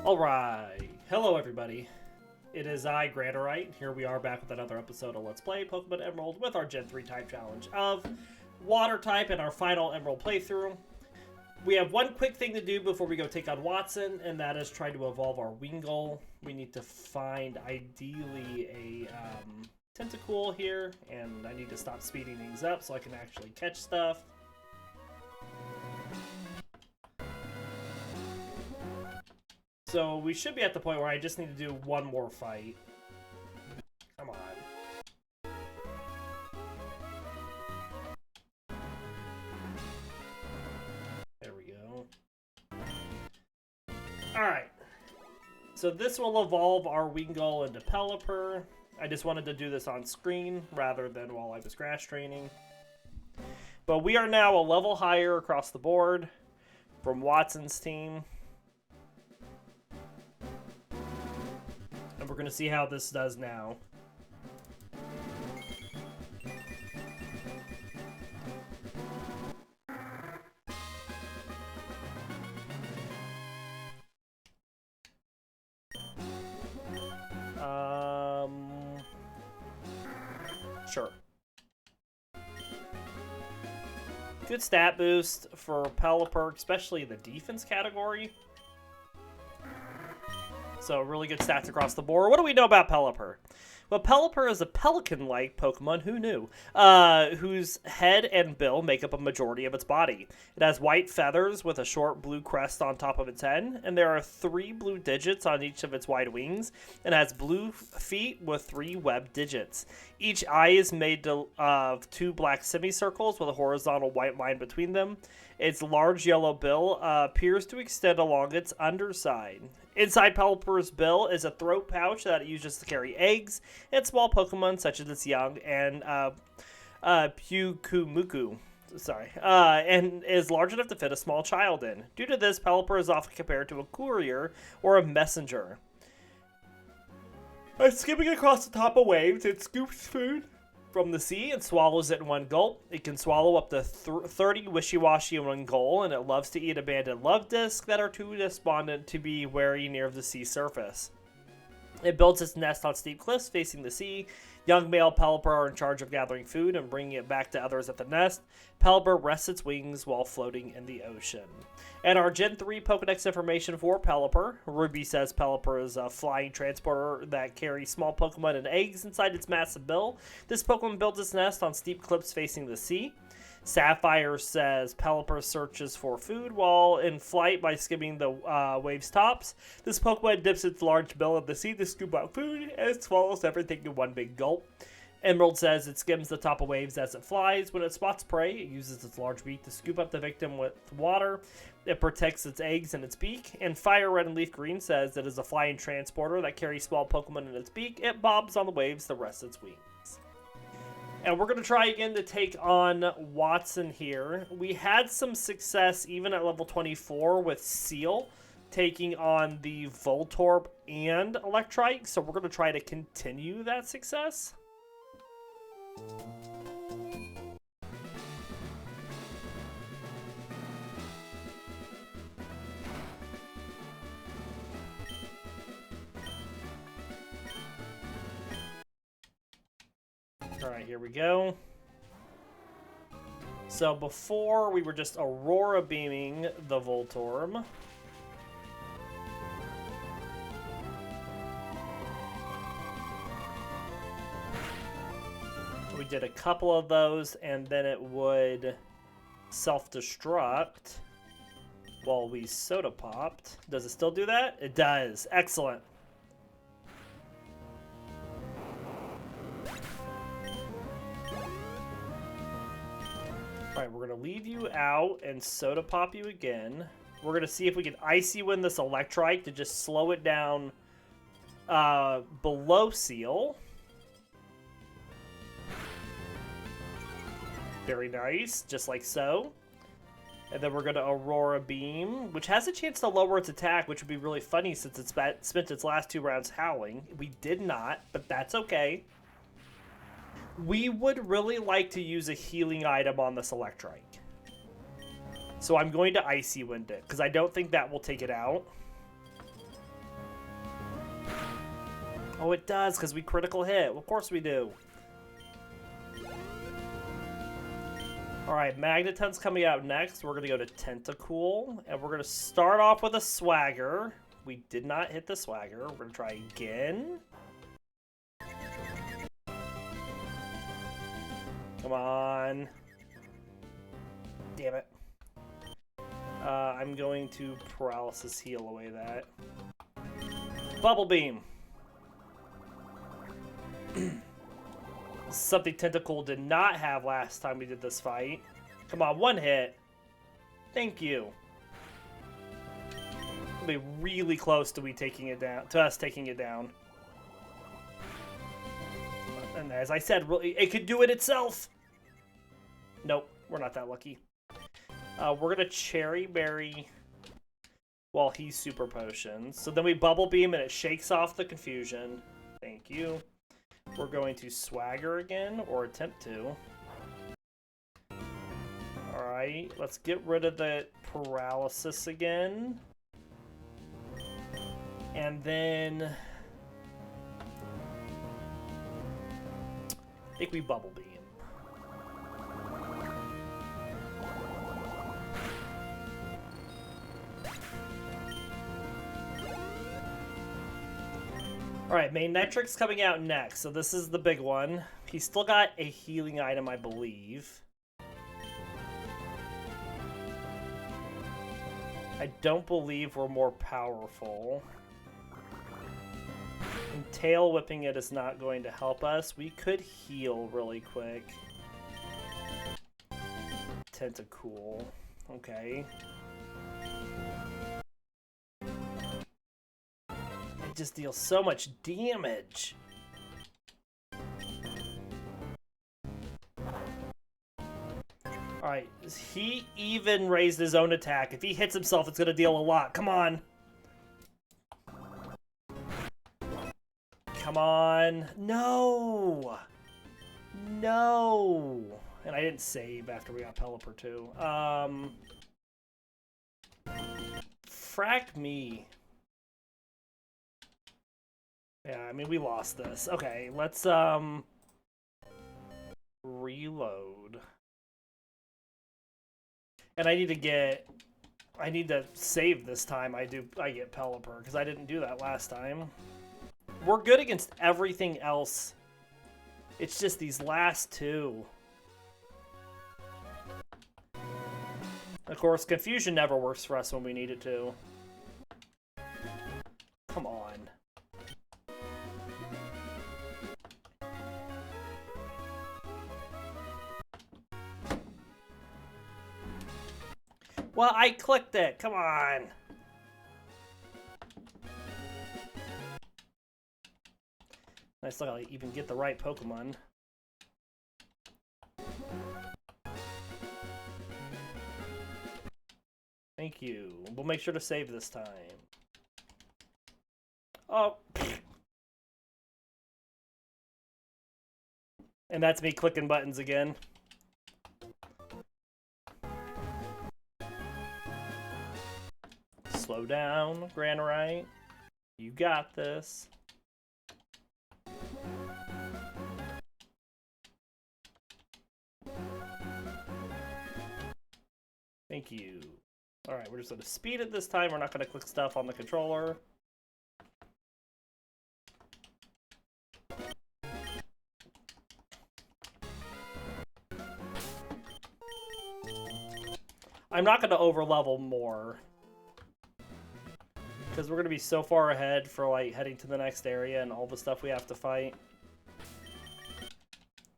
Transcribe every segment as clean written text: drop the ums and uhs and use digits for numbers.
Alright, hello everybody. It is I, Granorite. Here we are back with another episode of Let's Play Pokemon Emerald with our Gen 3 type challenge of Water type in our final Emerald playthrough. We have one quick thing to do before we go take on Wattson, and that is try to evolve our Wingull. We need to find, ideally, a Tentacool here, and I need to stop speeding things up so I can actually catch stuff. So we should be at the point where I just need to do one more fight. Come on. There we go. Alright. So this will evolve our Wingull into Pelipper. I just wanted to do this on screen rather than while I was grass training. But we are now a level higher across the board from Wattson's team. And we're going to see how this does now. Sure. Good stat boost for Pelipper, especially the defense category. So really good stats across the board. What do we know about Pelipper? Well, Pelipper is a pelican-like Pokemon, who knew, whose head and bill make up a majority of its body. It has white feathers with a short blue crest on top of its head, and there are 3 blue digits on each of its wide wings, and has blue feet with 3 webbed digits. Each eye is made of 2 black semicircles with a horizontal white line between them. Its large yellow bill appears to extend along its underside. Inside Pelipper's bill is a throat pouch that it uses to carry eggs and small Pokemon such as its young and Pukumuku. And is large enough to fit a small child in. Due to this, Pelipper is often compared to a courier or a messenger. By skimming across the top of waves, it scoops food from the sea and swallows it in one gulp. It can swallow up to 30 wishy-washy in one gulp, and it loves to eat abandoned love discs that are too despondent to be wary near the sea surface. It builds its nest on steep cliffs facing the sea. Young male Pelipper are in charge of gathering food and bringing it back to others at the nest. Pelipper rests its wings while floating in the ocean. And our Gen 3 Pokedex information for Pelipper. Ruby says Pelipper is a flying transporter that carries small Pokemon and eggs inside its massive bill. This Pokemon builds its nest on steep cliffs facing the sea. Sapphire says Pelipper searches for food while in flight by skimming the waves' tops. This Pokemon dips its large bill in the sea to scoop out food, and it swallows everything in one big gulp. Emerald says it skims the top of waves as it flies. When it spots prey, it uses its large beak to scoop up the victim with water. It protects its eggs in its beak. And Fire Red and Leaf Green says it is a flying transporter that carries small Pokemon in its beak. It bobs on the waves to rest its wings. And we're going to try again to take on Wattson here. We had some success even at level 24 with Seel taking on the Voltorb and Electrike. So we're going to try to continue that success. Alright, here we go. So before, we were just Aurora Beaming the Voltorb. We did a couple of those, and then it would self-destruct while we Soda Popped. Does it still do that? It does. Excellent. Alright, we're going to leave you out and Soda Pop you again. We're going to see if we can Icy Wind this Electrike to just slow it down below Seel. Very nice, just like so. And then we're going to Aurora Beam, which has a chance to lower its attack, which would be really funny since it's spent its last 2 rounds howling. We did not, but that's okay. We would really like to use a healing item on this Electrike. So I'm going to Icy Wind it, because I don't think that will take it out. Oh, it does, because we critical hit. Of course we do. Alright, Magneton's coming out next. We're going to go to Tentacool, and we're going to start off with a Swagger. We did not hit the Swagger. We're going to try again. Come on. Damn it. I'm going to Paralysis Heal away that. Bubble Beam. Something Tentacool did not have last time we did this fight. Come on, one hit. Thank you. It'll be really close to us taking it down. And as I said, it could do it itself. Nope, we're not that lucky. We're gonna Cherry Berry while he Super Potions. So then we Bubble Beam and it shakes off the confusion. Thank you. We're going to Swagger again, or attempt to. Alright, let's get rid of the Paralysis again. And then I think we Bubble Beam. Alright, Manectric's coming out next, so this is the big one. He's still got a healing item, I believe. I don't believe we're more powerful. And tail whipping it is not going to help us. We could heal really quick. Tentacool. Okay. It just deals so much damage. Alright, he even raised his own attack. If he hits himself, it's going to deal a lot. Come on. Come on. No. No. And I didn't save after we got Pelipper too. Frack me. Yeah, I mean, we lost this. Okay, let's, reload. And I need to save this time. I get Pelipper, because I didn't do that last time. We're good against everything else. It's just these last two. Of course, Confusion never works for us when we need it to. Come on. Well, I clicked it. Come on. I still gotta even get the right Pokemon. Thank you. We'll make sure to save this time. Oh. And that's me clicking buttons again. Slow down, Granorite. You got this. Thank you. Alright, we're just going to speed it this time. We're not going to click stuff on the controller. I'm not going to overlevel more, because we're going to be so far ahead for like heading to the next area and all the stuff we have to fight.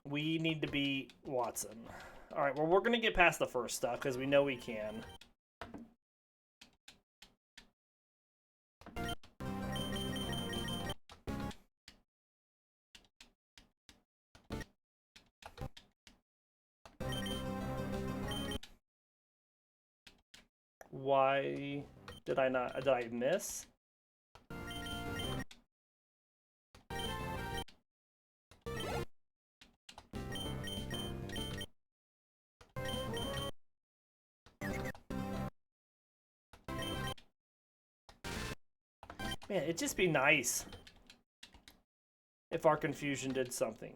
We need to beat Wattson. Alright, well, we're going to get past the first stuff because we know we can. Why did I not? Did I miss? Man, it'd just be nice if our confusion did something.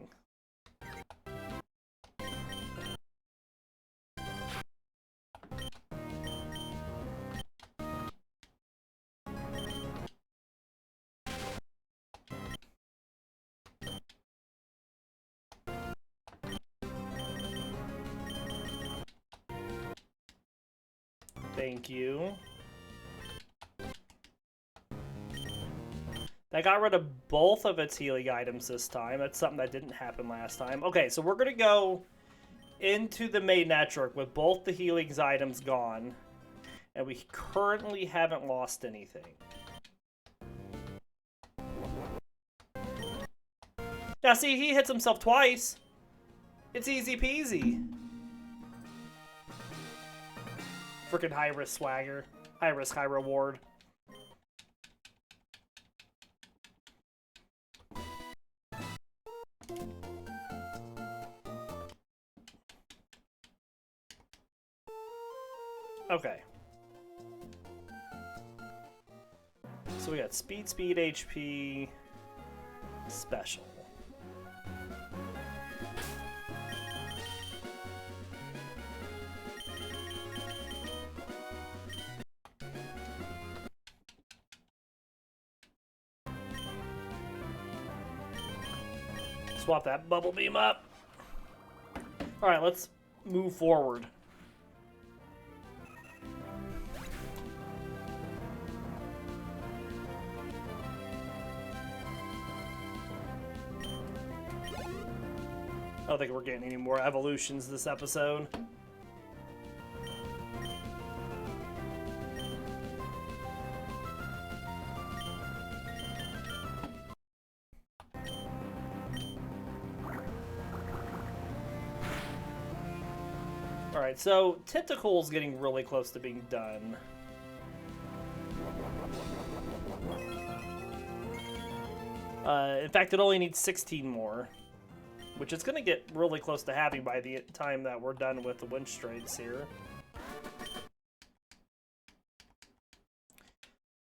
Thank you. That got rid of both of its healing items this time. That's something that didn't happen last time. Okay, so we're going to go into the main network with both the healing items gone. And we currently haven't lost anything. Now see, he hits himself twice. It's easy peasy. Freaking high risk swagger. High risk, high reward. Okay. So we got speed, HP, special. Swap that bubble beam up. Alright, let's move forward. I don't think we're getting any more evolutions this episode. Alright, so Tentacool's getting really close to being done. In fact, it only needs 16 more. Which is going to get really close to having by the time that we're done with the winch straights here.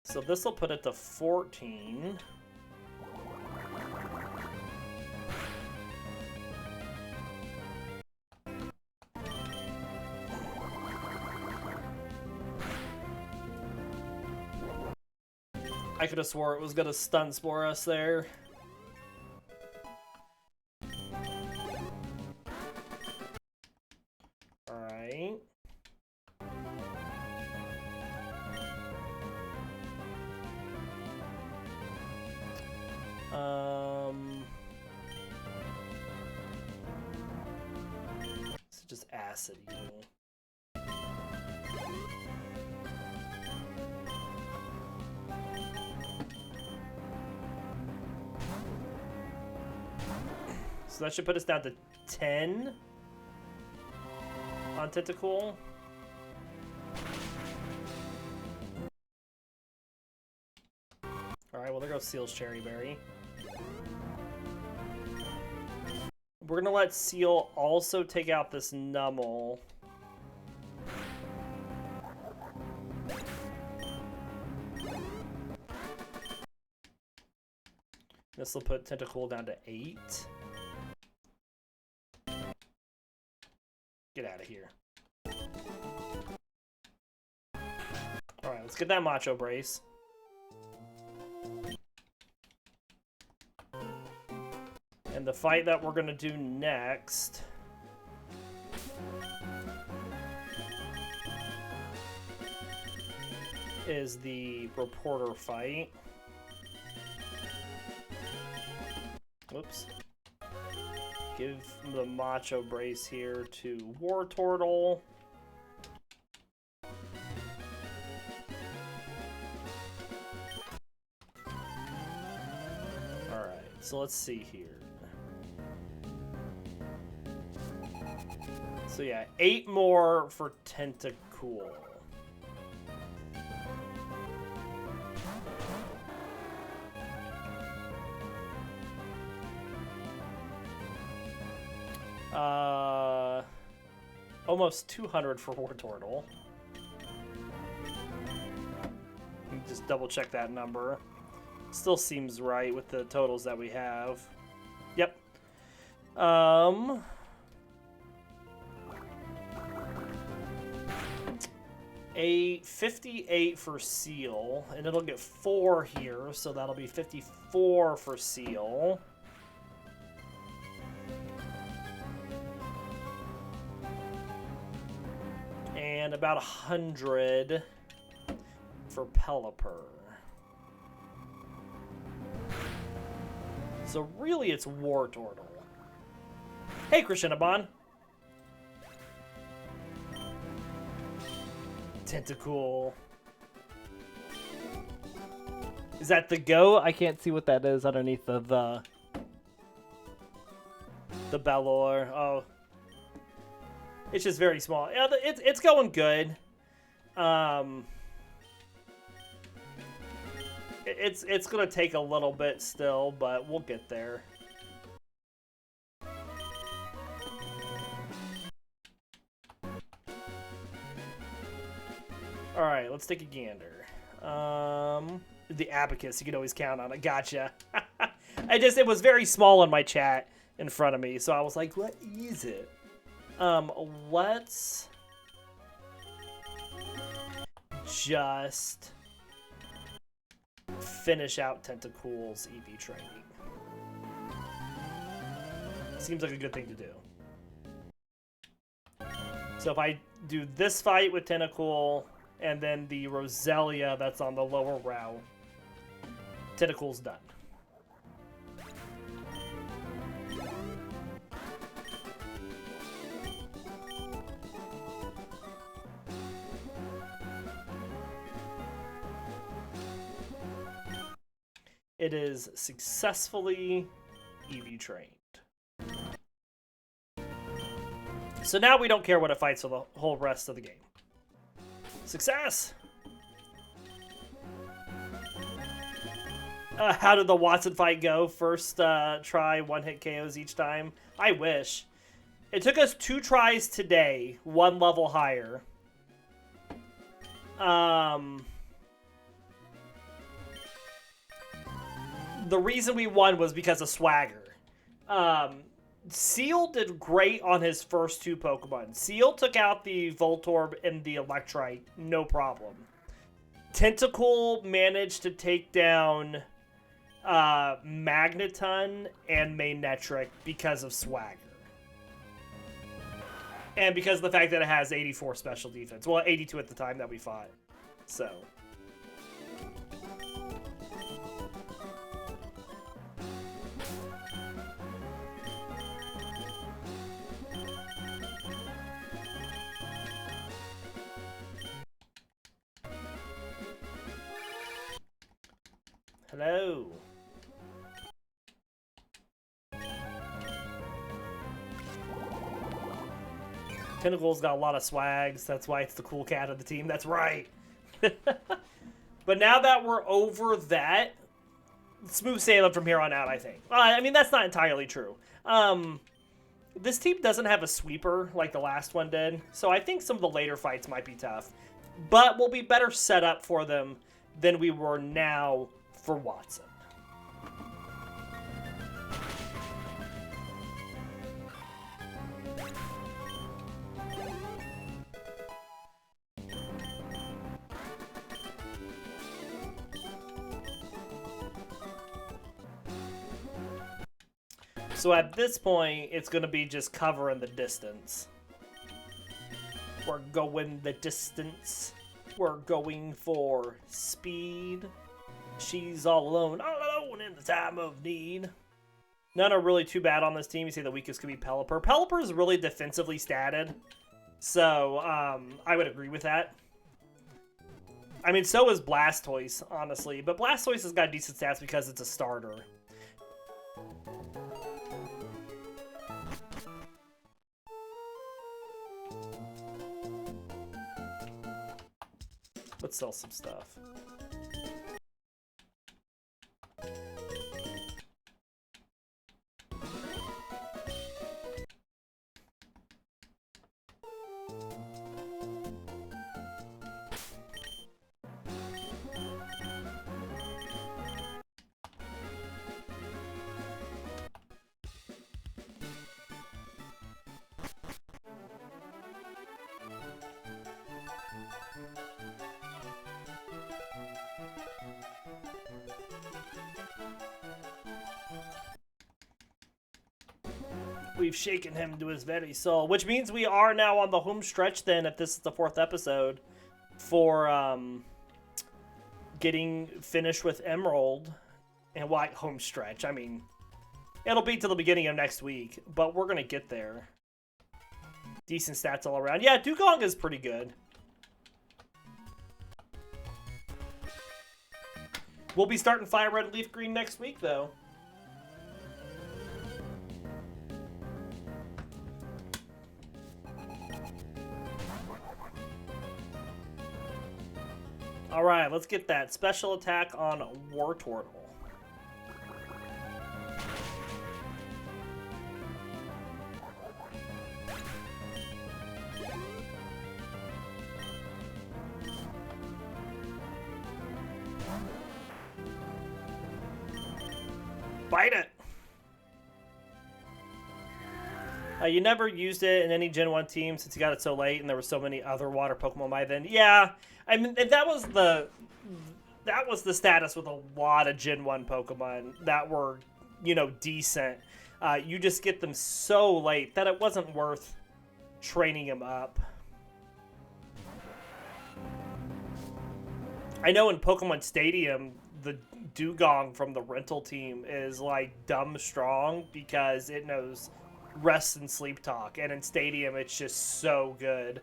So this will put it to 14. I could have swore it was going to stun spore us there. Just acid you. So that should put us down to 10 on Tentacool. Alright, well there goes Seel's Cherry Berry. We're gonna let Seel also take out this Numel. This will put Tentacool down to 8. Get out of here. Alright, let's get that Macho Brace. And the fight that we're going to do next is the reporter fight. Whoops. Give the Macho Brace here to Wartortle. Alright, so let's see here. So yeah, 8 more for Tentacool. Almost 200 for Wartortle. Just double check that number. Still seems right with the totals that we have. Yep. A 58 for Seel, and it'll get 4 here, so that'll be 54 for Seel. And about 100 for Pelipper. So really it's Wartortle. Hey, Krishinabon. Tentacool. Is that the go? I can't see what that is underneath the Bellor. Oh. It's just very small. Yeah, it's going good. It's gonna take a little bit still, but we'll get there. All right, let's take a gander. The abacus, you can always count on it. Gotcha. It was very small in my chat in front of me, so I was like, what is it? Let's just finish out Tentacool's EV training. Seems like a good thing to do. So if I do this fight with Tentacool, and then the Roselia that's on the lower route, Tentacool's done. It is successfully EV trained. So now we don't care what it fights for the whole rest of the game. Success! How did the Wattson fight go? First try, one-hit KOs each time? I wish. It took us 2 tries today, 1 level higher. The reason we won was because of Swagger. Seel did great on his first 2 Pokemon. Seel took out the Voltorb and the Electrite, no problem. Tentacool managed to take down Magneton and Manectric because of Swagger. And because of the fact that it has 84 special defense. Well, 82 at the time that we fought. So... Hello. Tentacool's got a lot of swags. That's why it's the cool cat of the team. That's right. But now that we're over that, smooth sailing from here on out, I think. I mean, that's not entirely true. This team doesn't have a sweeper like the last one did, so I think some of the later fights might be tough. But we'll be better set up for them than we were now for Wattson. So at this point, it's going to be just covering the distance. We're going the distance. We're going for speed. She's all alone in the time of need. None are really too bad on this team. You say the weakest could be Pelipper. Pelipper is really defensively statted. So, I would agree with that. I mean, so is Blastoise, honestly. But Blastoise has got decent stats because it's a starter. Let's sell some stuff. We've shaken him to his very soul, which means we are now on the home stretch then, if this is the 4th episode, for getting finished with Emerald. And why home stretch? I mean, it'll be till the beginning of next week, but we're going to get there. Decent stats all around. Yeah, Dugong is pretty good. We'll be starting Fire Red Leaf Green next week, though. All right, let's get that special attack on Wartortle. Bite it! You never used it in any Gen 1 team since you got it so late and there were so many other water Pokemon by then. Yeah, I mean, that was the status with a lot of Gen 1 Pokemon that were, you know, decent. You just get them so late that it wasn't worth training them up. I know in Pokemon Stadium, the Dugong from the rental team is like dumb strong because it knows rest and sleep talk, and in Stadium it's just so good.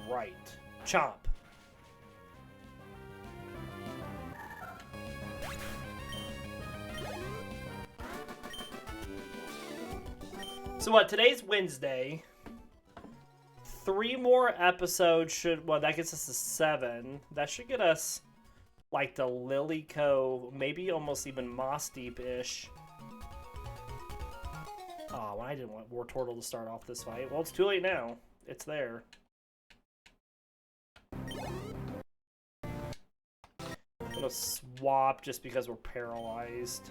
Right. Chomp. So what, today's Wednesday. 3 more episodes should, well, that gets us to 7. That should get us like the Lilyco, maybe almost even Moss Deep-ish. Oh, well, I didn't want Wartortle to start off this fight. Well, it's too late now. It's there. I'm gonna swap just because we're paralyzed.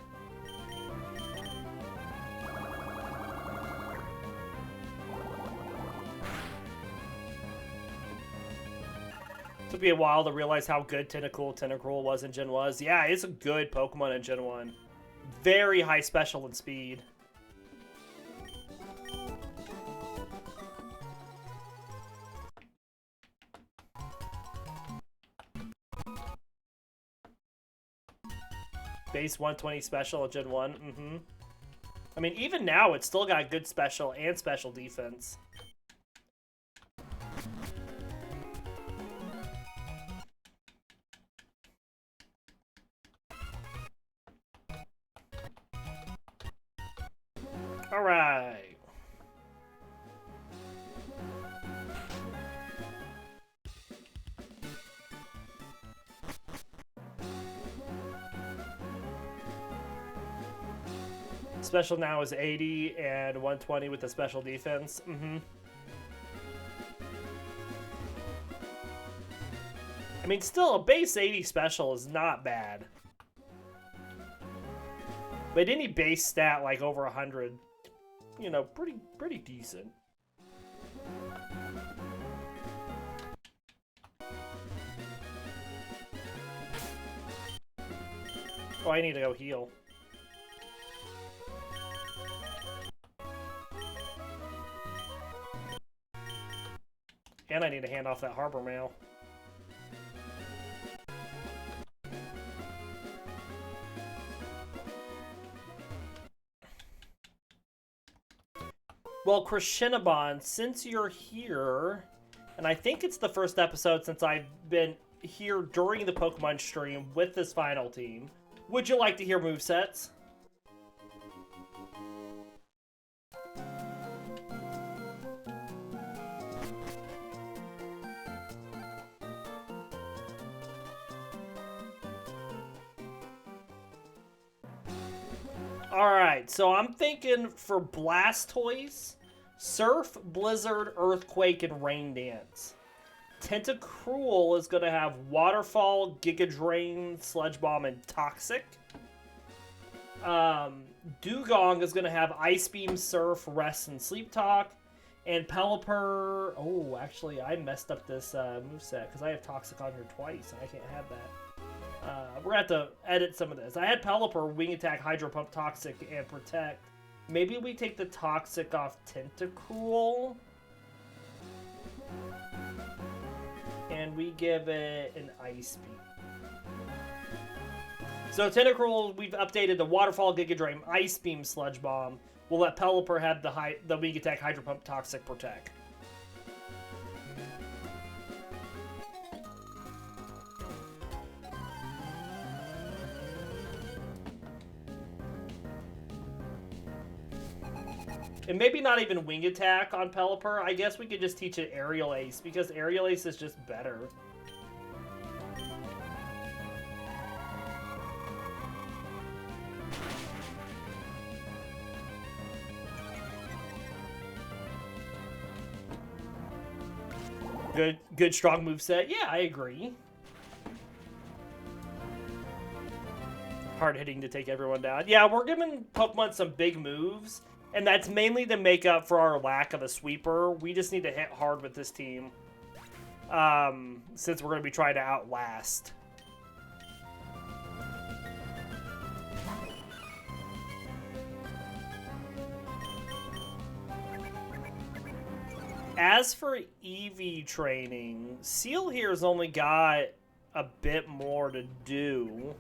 Took me a while to realize how good Tentacool was in Gen 1. Yeah, it's a good Pokemon in Gen 1. Very high special and speed. Base 120 special at Gen 1. I mean, even now, it's still got good special and special defense. All right. Special now is 80 and 120 with the special defense. I mean, still, a base 80 special is not bad. But any base stat like over 100, you know, pretty decent. Oh, I need to go heal. And I need to hand off that harbor mail. Well, Crescenabon, since you're here, and I think it's the first episode since I've been here during the Pokemon stream with this final team, would you like to hear movesets? Alright, so I'm thinking for Blastoise, Surf, Blizzard, Earthquake, and Rain Dance. Tentacool is going to have Waterfall, Giga Drain, Sludge Bomb, and Toxic. Dugong is going to have Ice Beam, Surf, Rest, and Sleep Talk. And Pelipper... Oh, actually, I messed up this moveset because I have Toxic on here twice, and I can't have that. We're going to have to edit some of this. I had Pelipper, Wing Attack, Hydro Pump, Toxic, and Protect. Maybe we take the Toxic off Tentacool. And we give it an Ice Beam. So Tentacool, we've updated the Waterfall, Giga Drain, Ice Beam, Sludge Bomb. We'll let Pelipper have the Wing Attack, Hydro Pump, Toxic, Protect. And maybe not even Wing Attack on Pelipper. I guess we could just teach it Aerial Ace, because Aerial Ace is just better. Good strong moveset. Yeah, I agree. Hard hitting to take everyone down. Yeah, we're giving Pokemon some big moves. And that's mainly to make up for our lack of a sweeper. We just need to hit hard with this team. Since we're going to be trying to outlast. As for EV training, Seel here has only got a bit more to do.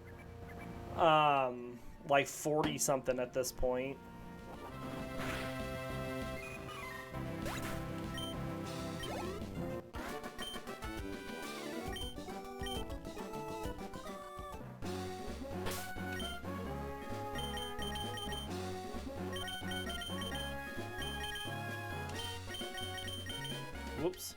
Like 40 something at this point. Whoops.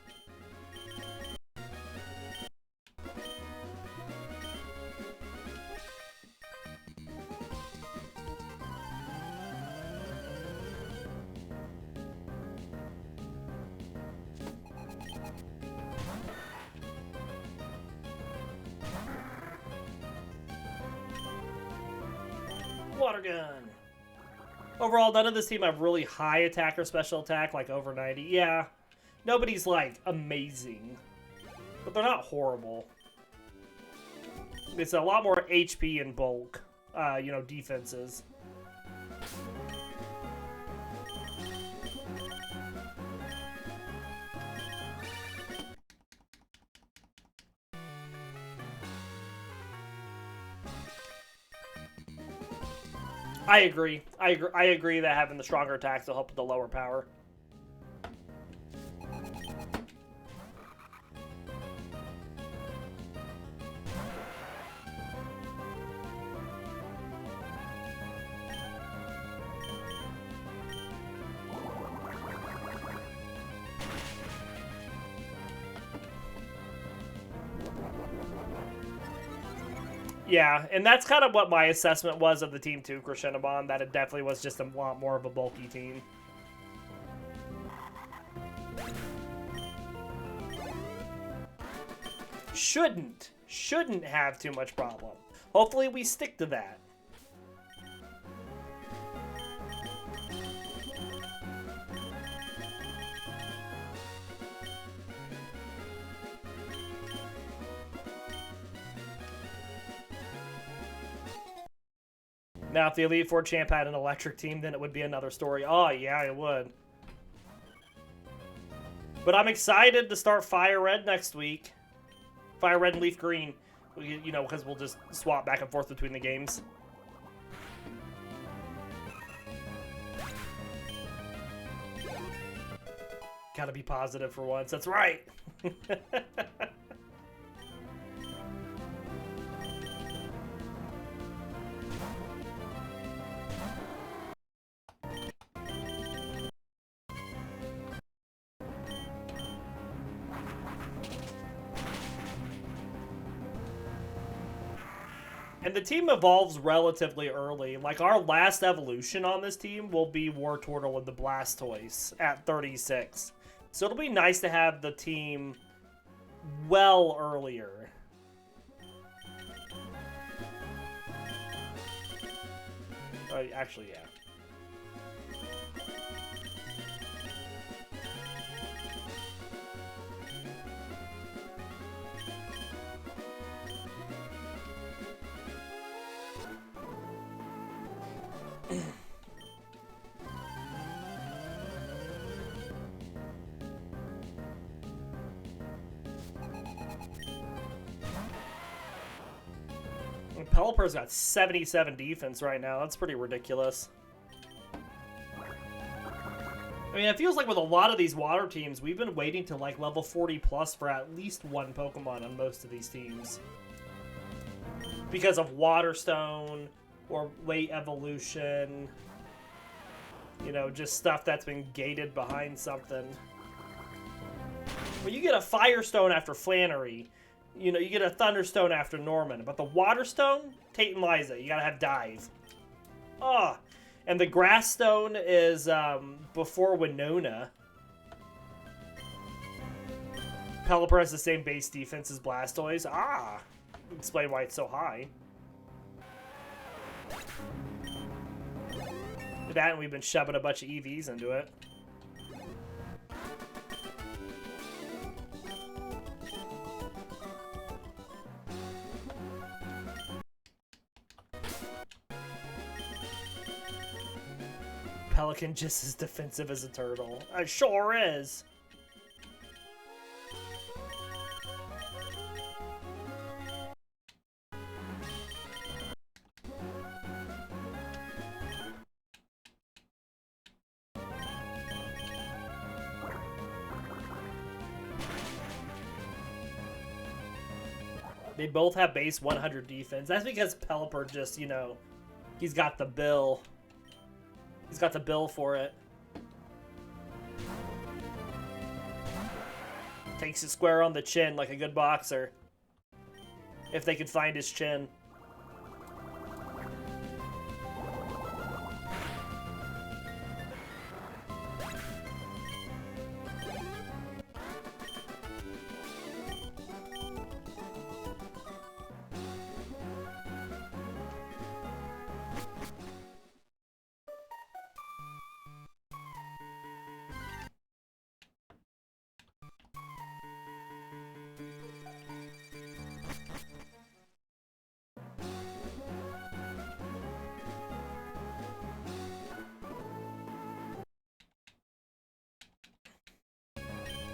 Water gun. Overall, none of this team have really high attack or special attack, like over 90. Yeah. Nobody's, like, amazing. But they're not horrible. It's a lot more HP and bulk, you know, defenses. I agree. I agree that having the stronger attacks will help with the lower power. Yeah, and that's kind of what my assessment was of the team too, Crescendomon, that it definitely was just a lot more of a bulky team. Shouldn't have too much problem. Hopefully we stick to that. Now, if the Elite Four champ had an electric team, then it would be another story. Oh, yeah, it would. But I'm excited to start Fire Red next week. Fire Red and Leaf Green. You know, because we'll just swap back and forth between the games. Gotta be positive for once. That's right. And the team evolves relatively early. Like, our last evolution on this team will be Wartortle with the Blastoise at 36. So it'll be nice to have the team well earlier. Actually, yeah. Pelipper's got 77 defense right now. That's pretty ridiculous. I mean, it feels like with a lot of these water teams, we've been waiting to like level 40 plus for at least one Pokemon on most of these teams. Because of Waterstone or late evolution. You know, just stuff that's been gated behind something. Well, you get a Firestone after Flannery. You know, you get a Thunderstone after Norman. But the Waterstone, Tate and Liza. You gotta have Dive. Ah. And the Grass Stone is before Winona. Pelipper has the same base defense as Blastoise. Ah. Explain why it's so high. That, and we've been shoving a bunch of EVs into it. Pelican just as defensive as a turtle. It sure is. They both have base 100 defense. That's because Pelipper just, you know, he's got the bill. He's got the bill for it. Takes it square on the chin like a good boxer. If they could find his chin.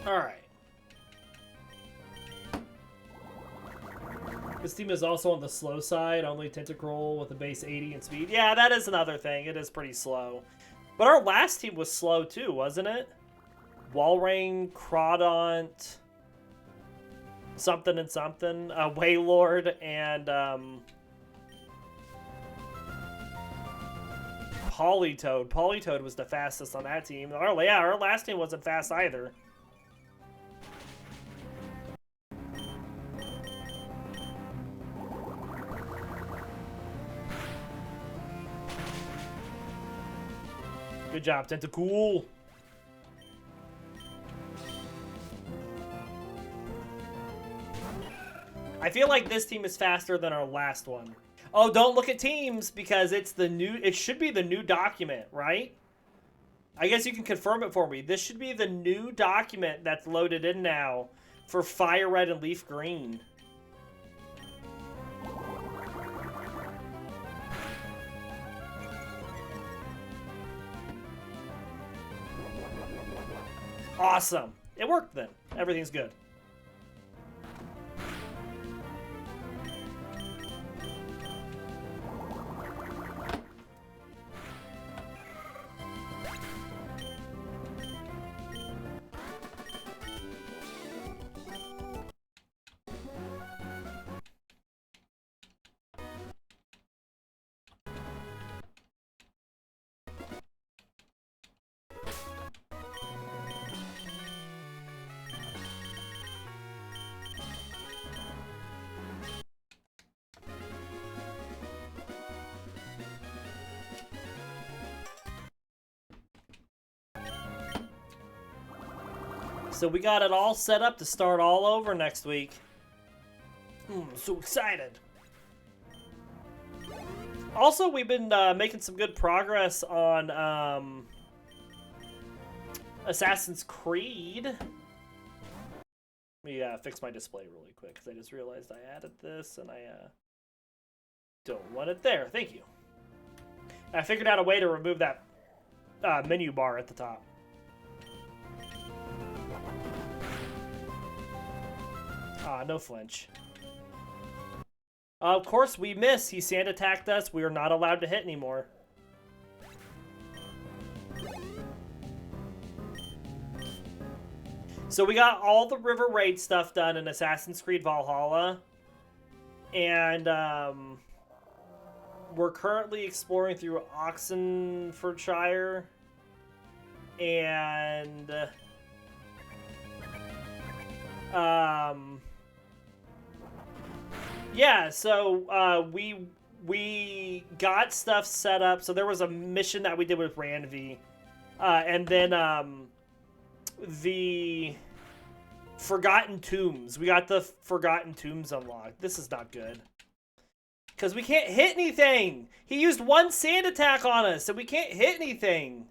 Alright. This team is also on the slow side, only Tentacool with a base 80 in speed. Yeah, that is another thing. It is pretty slow. But our last team was slow too, wasn't it? Walrein, Crawdont, something and something. Wailord, and Politoed. Politoed was the fastest on that team. Yeah, our last team wasn't fast either. Good job, Tentacool. I feel like this team is faster than our last one. Oh, don't look at teams because it's the new. It should be the new document, right? I guess you can confirm it for me. This should be the new document that's loaded in now for Fire Red and Leaf Green. Awesome. It worked then. Everything's good. So we got it all set up to start all over next week. So excited. Also, we've been making some good progress on Assassin's Creed. Let me fix my display really quick because I just realized I added this and I don't want it there. Thank you. I figured out a way to remove that menu bar at the top. No flinch. Of course we miss. He sand attacked us. We are not allowed to hit anymore. So we got all the River Raid stuff done in Assassin's Creed Valhalla. And we're currently exploring through Oxenfordshire. And yeah, so we got stuff set up. So there was a mission that we did with Ranvi, and then the Forgotten Tombs. We got the Forgotten Tombs unlocked. This is not good because we can't hit anything. He used one sand attack on us, so we can't hit anything.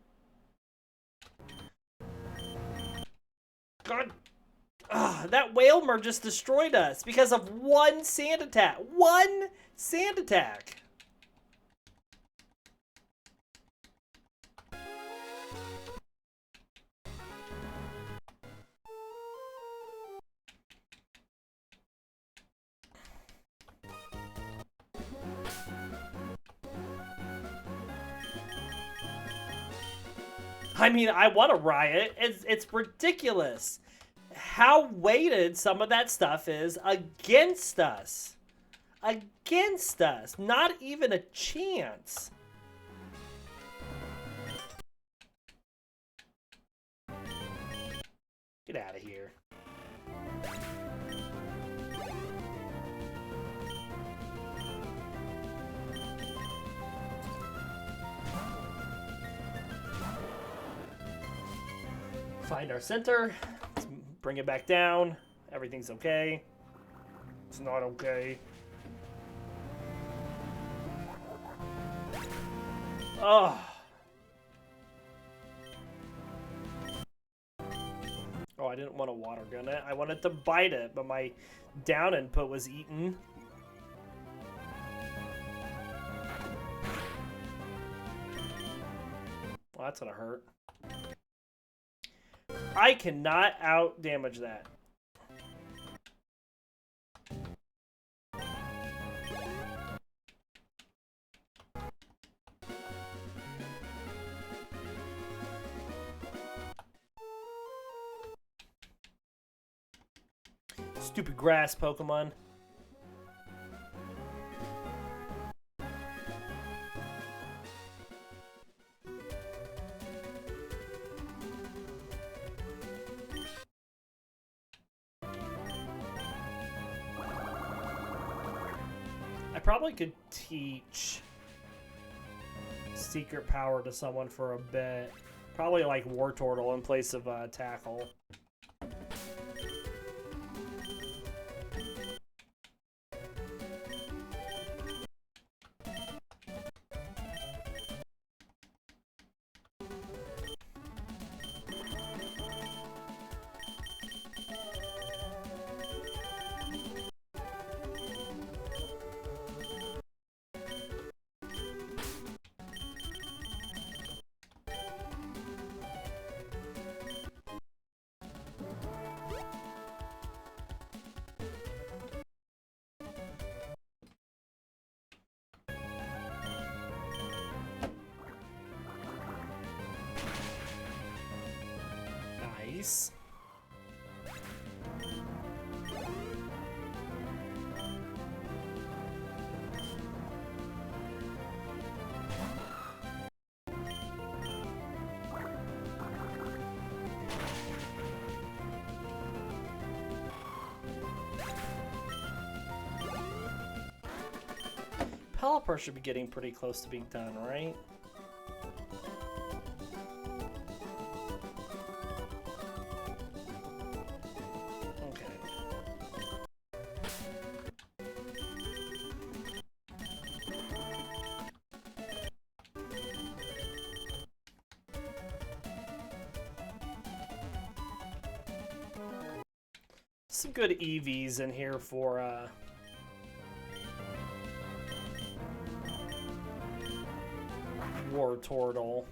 God. That Whalmer just destroyed us because of one sand attack. One sand attack. I mean, I want to riot. It's ridiculous how weighted some of that stuff is against us. Against us. Not even a chance. Get out of here. Find our center. Let's bring it back down. Everything's okay. It's not okay. Oh. Oh, I didn't want to water gun it. I wanted to bite it, but my down input was eaten. Well, that's gonna hurt. I cannot out damage that. Stupid grass Pokemon. I probably could teach Secret Power to someone for a bit. Probably like Wartortle in place of Tackle. Nice. Pelipper should be getting pretty close to being done, right? Some good EVs in here for Wartortle.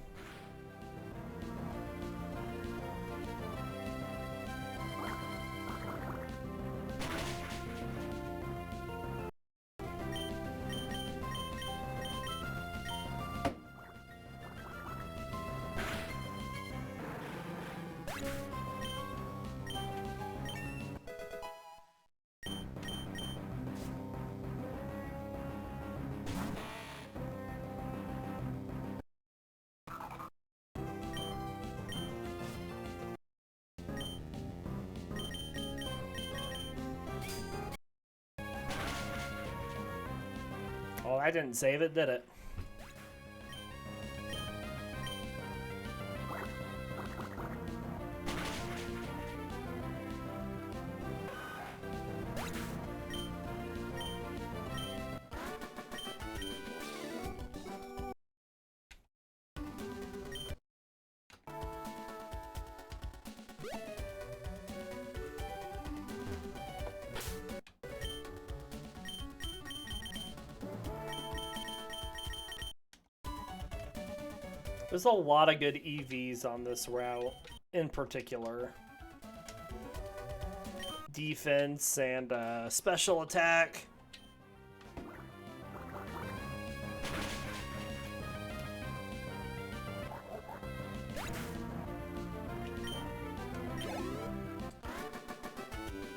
Oh, I didn't save it, did it? There's a lot of good EVs on this route, in particular. Defense and special attack.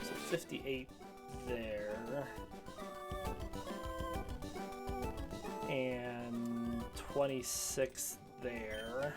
So 58 there. And 26 there.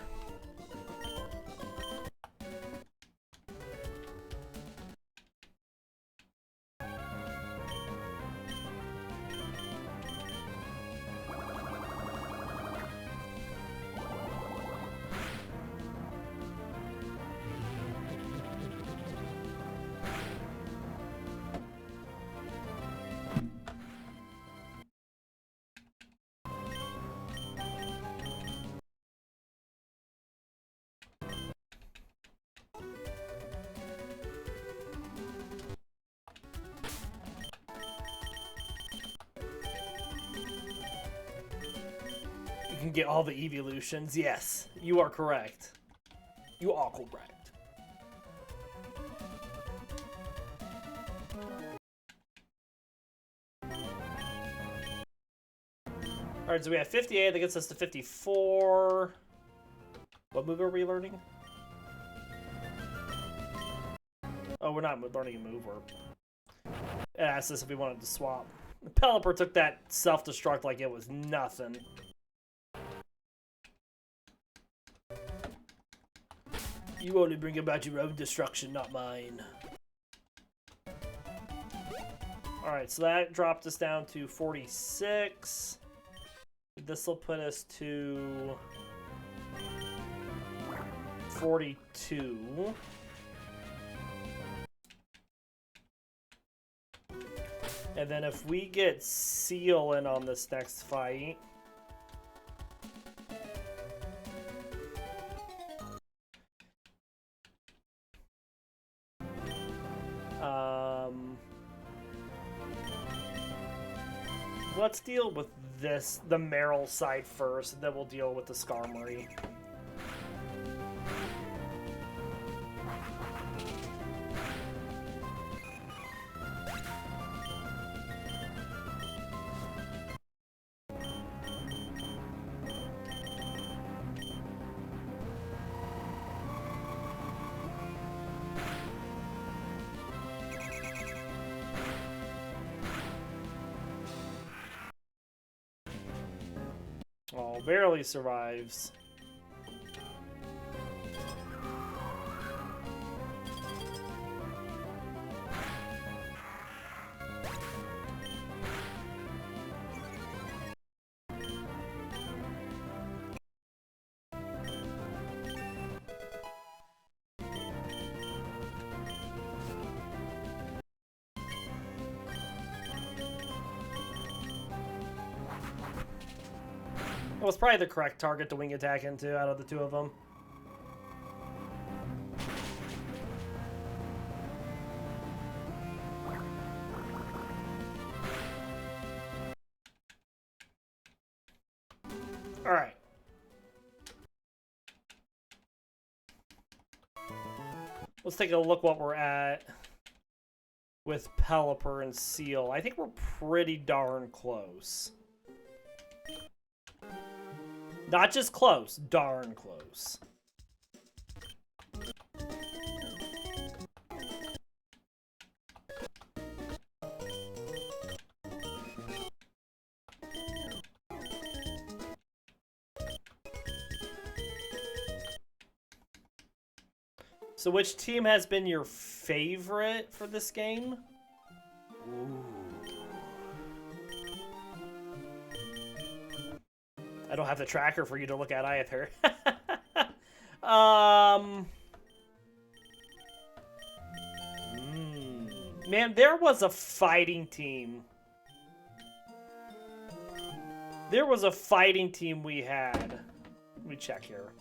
You can get all the evolutions. Yes, you are correct. You are correct. Alright, so we have 58. That gets us to 54. What move are we learning? Oh, we're not learning a move. It asked us if we wanted to swap. Pelipper took that self-destruct like it was nothing. You only bring about your own destruction, not mine. Alright, so that dropped us down to 46. This will put us to 42. And then if we get Seel in on this next fight, let's deal with this, the Meryl side first, and then we'll deal with the Skarmory. Oh, barely survives. It was probably the correct target to wing attack into out of the two of them. Let's take a look what we're at with Pelipper and Seel. I think we're pretty darn close. Not just close, darn close. So which team has been your favorite for this game? Ooh. I don't have the tracker for you to look at either. Man, there was a fighting team. There was a fighting team we had. Let me check here.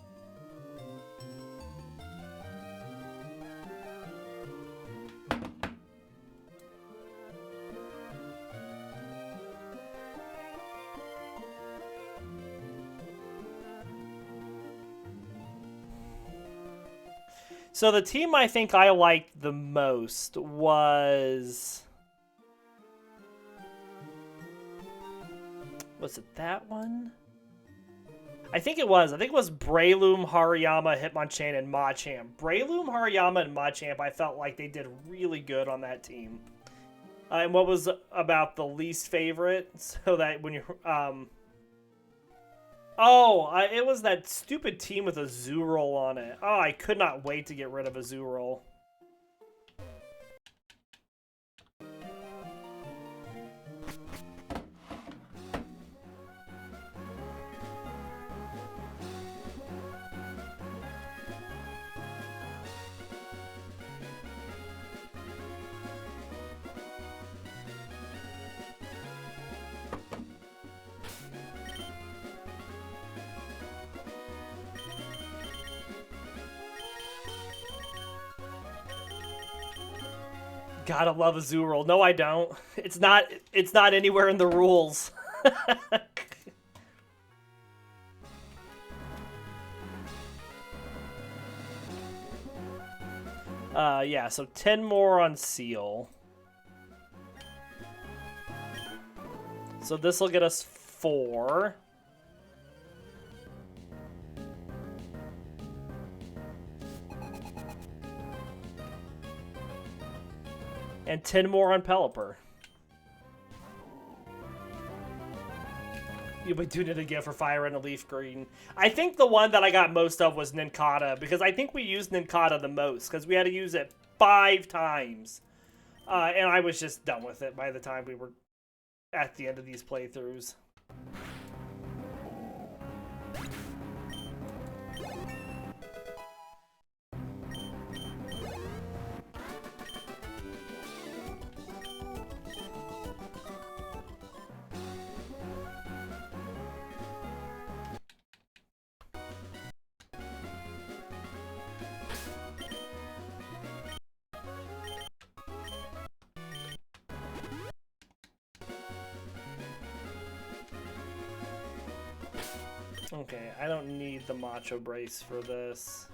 So the team I think I liked the most was... Was it that one? I think it was. I think it was Breloom, Hariyama, Hitmonchan, and Machamp. Breloom, Hariyama, and Machamp, I felt like they did really good on that team. And what was about the least favorite? So that when you're... it was that stupid team with a Azurill on it. Oh, I could not wait to get rid of a Azurill. Gotta love a Azurill. No, I don't. It's not anywhere in the rules. Yeah, so 10 more on Seel. So this will get us 4. And 10 more on Pelipper. You'll be doing it again for Fire and a Leaf Green. I think the one that I got most of was Nincada, because I think we used Nincada the most, because we had to use it 5 times. And I was just done with it by the time we were at the end of these playthroughs. Okay, I don't need the Macho Brace for this.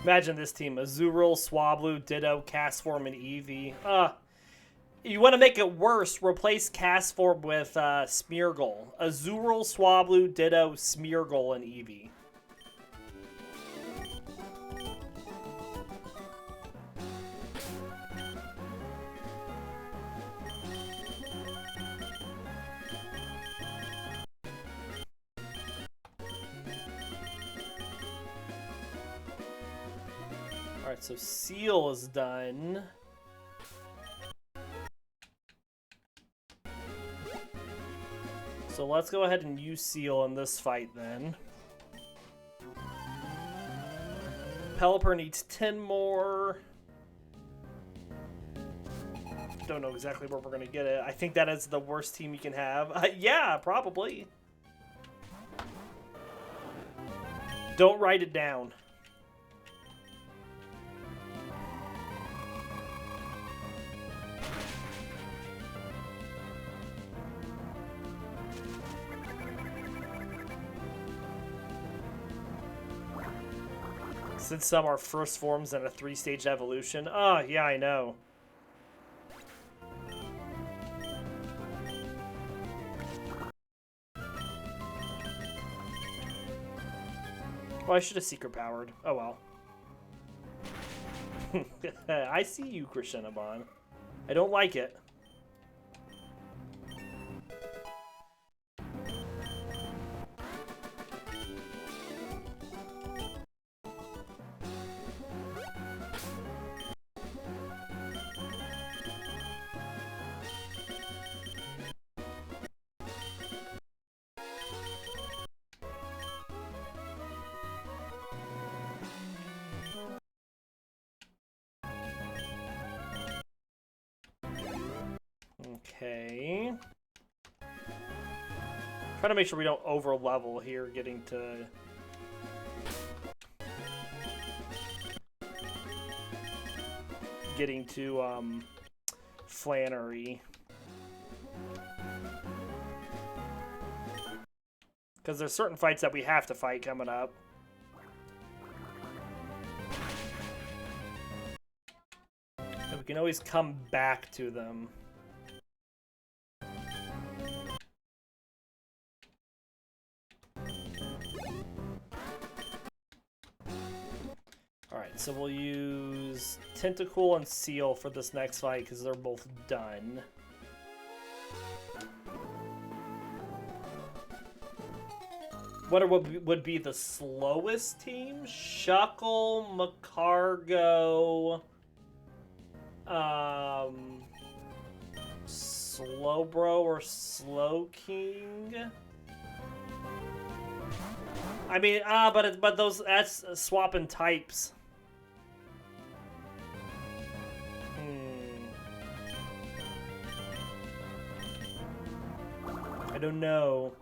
Imagine this team: Azurill, Swablu, Ditto, Castform, and Eevee. You want to make it worse, replace Castform with Smeargle. Azurill, Swablu, Ditto, Smeargle, and Eevee. Alright, so Seel is done. So let's go ahead and use Seel in this fight then. Pelipper needs 10 more. Don't know exactly where we're going to get it. I think that is the worst team you can have. Yeah, probably. Don't write it down. Since some are first forms in a 3-stage evolution. Oh, yeah, I know. Well, I should have secret powered. Oh well. I see you, Krishinabon. I don't like it. Okay. Trying to make sure we don't over level here, getting to Flannery. Because there's certain fights that we have to fight coming up. And we can always come back to them. Alright, so we'll use Tentacool and Seel for this next fight because they're both done. What would be the slowest team? Shuckle, Macargo, Slowbro or Slowking? I mean, but that's swapping types. I don't know.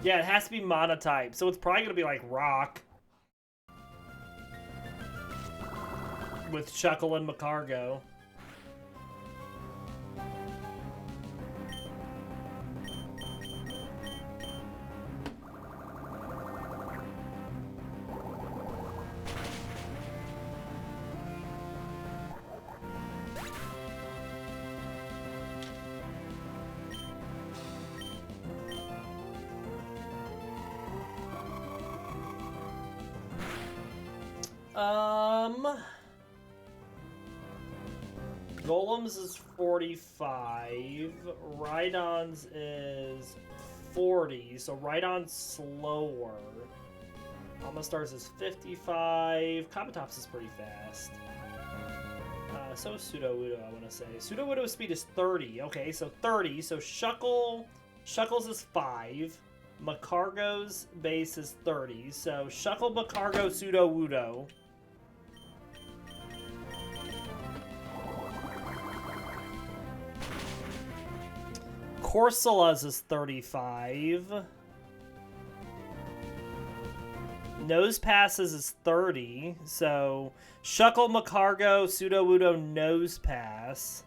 Yeah, it has to be monotype, so it's probably gonna be like Rock with Shuckle and Macargo. Golems is 45, Rhydon's is 40, so Rhydon's slower. Almastars is 55, Kabutops is pretty fast. So is Sudowoodo, I want to say. Sudowoodo's speed is 30, okay, so 30, so Shuckle's is 5, Macargo's base is 30, so Shuckle, Macargo, Sudowoodo. Corsola's is 35. Nosepasses is 30. So Shuckle, Macargo, Sudowoodo, Nosepass.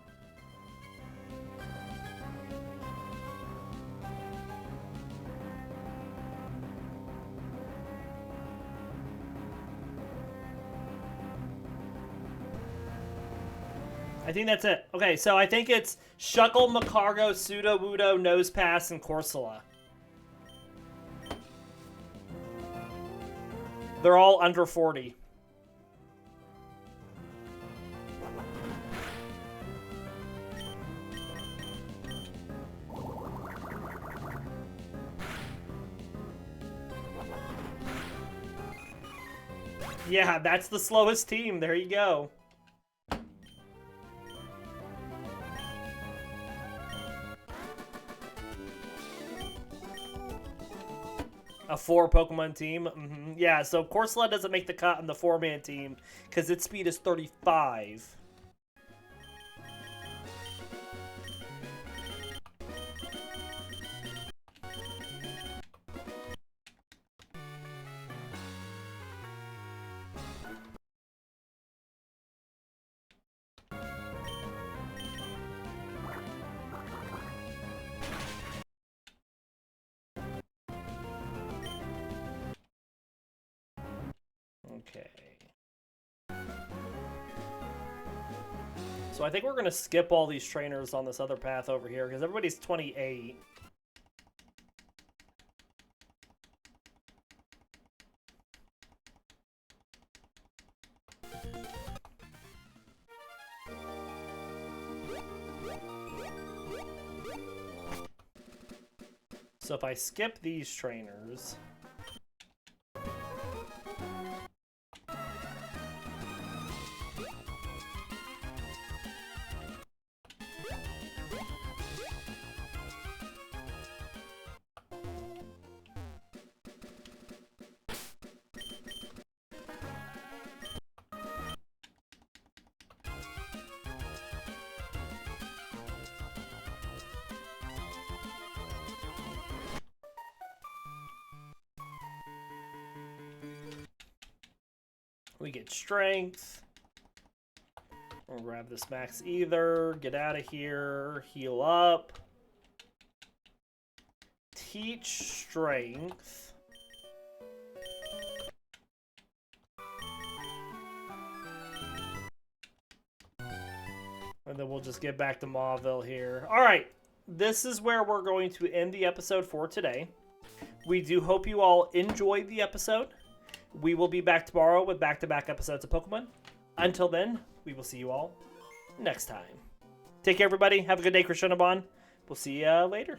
I think that's it. Okay, so I think it's Shuckle, Macargo, Sudowoodo, Nosepass, and Corsola. They're all under 40. Yeah, that's the slowest team. There you go. A 4-Pokemon team? Mm-hmm. Yeah, so Corsola doesn't make the cut on the 4-man team because its speed is 35. Okay. So I think we're going to skip all these trainers on this other path over here because everybody's 28. So if I skip these trainers... We get strength. We'll grab this max ether. Get out of here. Heal up. Teach strength. And then we'll just get back to Mauville here. All right. This is where we're going to end the episode for today. We do hope you all enjoyed the episode. We will be back tomorrow with back-to-back episodes of Pokemon. Until then, we will see you all next time. Take care, everybody. Have a good day, Krishnabon. We'll see you later.